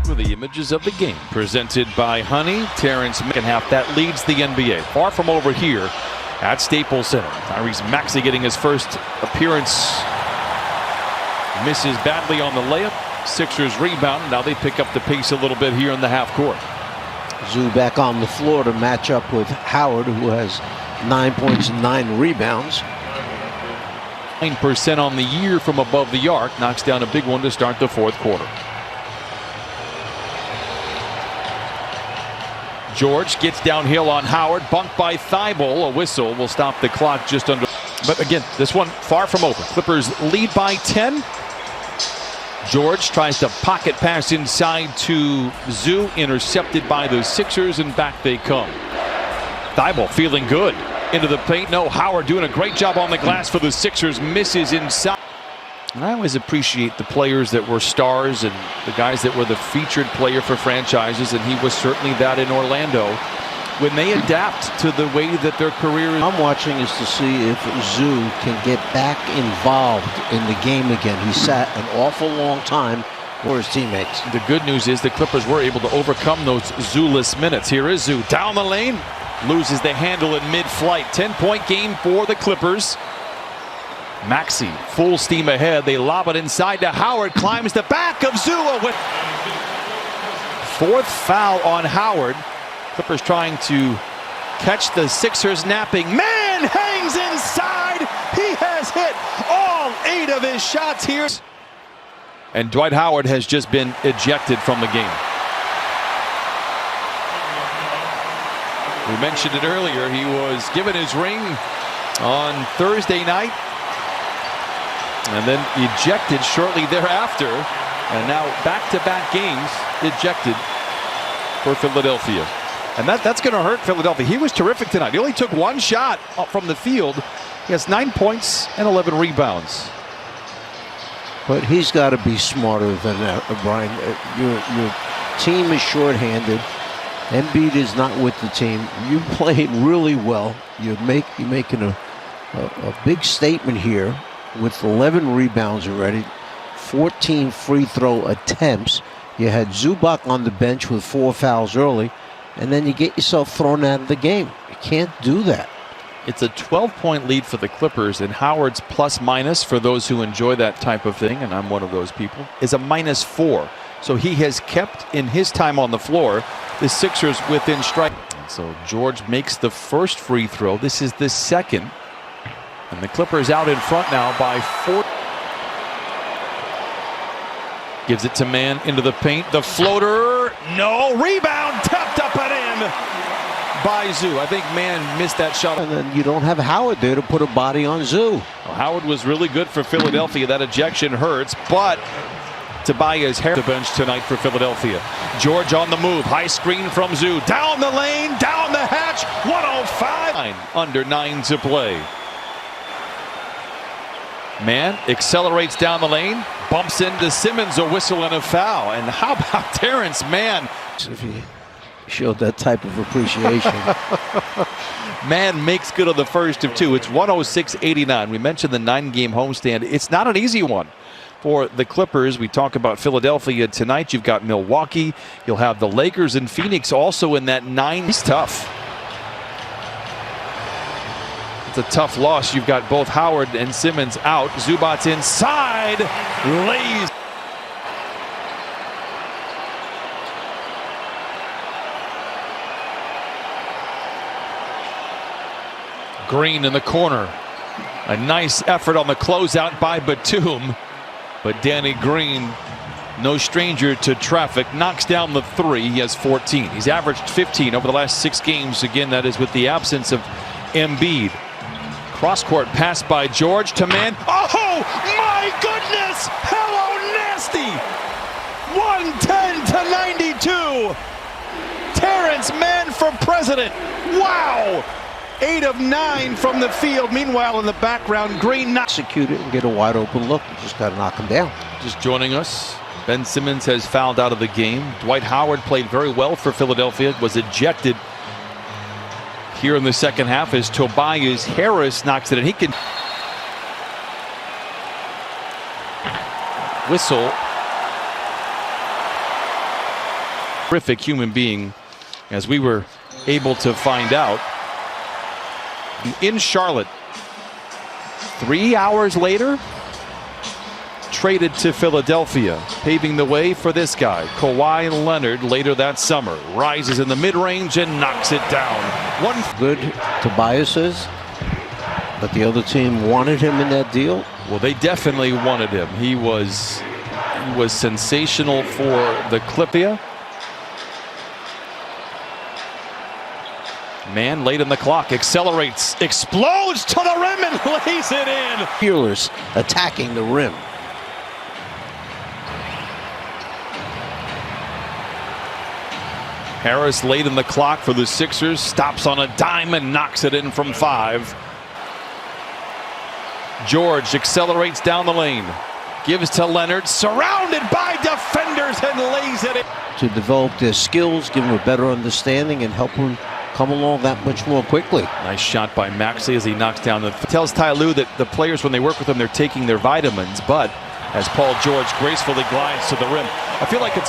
With the images of the game presented by Honey. Terrence second half that leads the NBA. Far from over here at Staples Center. Tyrese Maxey getting his first appearance. Misses badly on the layup. Sixers rebound. Now they pick up the pace a little bit here in the half court. Zoo back on the floor to match up with Howard, who has 9 points and 9 rebounds. 9% on the year from above the arc. Knocks down a big one to start the fourth quarter. George gets downhill on Howard, bunked by Thibault. A whistle will stop the clock just under. But again, this one far from over. Clippers lead by 10. George tries to pocket pass inside to Zoo, intercepted by the Sixers, and back they come. Thibault feeling good into the paint. No, Howard doing a great job on the glass for the Sixers. Misses inside. And I always appreciate the players that were stars and the guys that were the featured player for franchises, and he was certainly that in Orlando. When they adapt to the way that their career is. I'm watching is to see if Zoo can get back involved in the game again. He sat an awful long time for his teammates. The good news is the Clippers were able to overcome those Zoo-less minutes. Here is Zoo down the lane, loses the handle in mid-flight. 10-point game for the Clippers. Maxey full steam ahead. They lob it inside to Howard. Climbs the back of Zua with fourth foul on Howard. Clippers trying to catch the Sixers napping. Man hangs inside. He has hit all 8 of his shots here. And Dwight Howard has just been ejected from the game. We mentioned it earlier. He was given his ring on Thursday night and then ejected shortly thereafter. And now back-to-back games ejected for Philadelphia. And that's going to hurt Philadelphia. He was terrific tonight. He only took 1 shot from the field. He has 9 points and 11 rebounds. But he's got to be smarter than that, Brian. Your team is shorthanded. Embiid is not with the team. You played really well. You're making a big statement here with 11 rebounds already, 14 free throw attempts. You had Zubac on the bench with 4 fouls early, and then you get yourself thrown out of the game. You can't do that. It's a 12-point lead for the Clippers, and Howard's plus-minus, for those who enjoy that type of thing, and I'm one of those people, is a -4. So he has kept, in his time on the floor, the Sixers within strike. And so George makes the first free throw. This is the second. And the Clippers out in front now by 4. Gives it to Mann into the paint. The floater, no. Rebound, tapped up and in by Zoo. I think Mann missed that shot. And then you don't have Howard there to put a body on Zoo. Well, Howard was really good for Philadelphia. That ejection hurts, but Tobias Harris the bench tonight for Philadelphia. George on the move. High screen from Zoo. Down the lane, down the hatch. 105. Under 9 to play. Mann accelerates down the lane, bumps into Simmons, a whistle and a foul. And how about Terrence Mann? If he showed that type of appreciation. Mann makes good on the first of 2. It's 106-89. We mentioned the 9-game homestand. It's not an easy one for the Clippers. We talk about Philadelphia tonight. You've got Milwaukee. You'll have the Lakers and Phoenix also in that 9. It's tough. A tough loss. You've got both Howard and Simmons out. Zubac's inside, lays. Green in the corner. A nice effort on the closeout by Batum, but Danny Green, no stranger to traffic, knocks down the 3. He has 14. He's averaged 15 over the last 6 games. Again, that is with the absence of Embiid. Cross-court pass by George to Mann. Oh, my goodness! Hello, nasty! 110-92. Terrence Mann for president. Wow! 8 of 9 from the field. Meanwhile, in the background, Green not execute it and get a wide-open look. You just got to knock him down. Just joining us, Ben Simmons has fouled out of the game. Dwight Howard played very well for Philadelphia. Was ejected here in the second half as Tobias Harris knocks it in. He can whistle. Terrific human being, as we were able to find out. In Charlotte, 3 hours later, traded to Philadelphia, paving the way for this guy, Kawhi Leonard, later that summer. Rises in the mid-range and knocks it down. One good, Tobias is, but the other team wanted him in that deal. Well, they definitely wanted him. He was sensational for the Clippia. Man, late in the clock, accelerates, explodes to the rim and lays it in. Peelers attacking the rim. Harris late in the clock for the Sixers, stops on a dime and knocks it in from 5. George accelerates down the lane, gives to Leonard, surrounded by defenders, and lays it in. To develop their skills, give them a better understanding, and help them come along that much more quickly. Nice shot by Maxey as he knocks down the. Tells Ty Lue that the players, when they work with him, they're taking their vitamins. But as Paul George gracefully glides to the rim, I feel like it's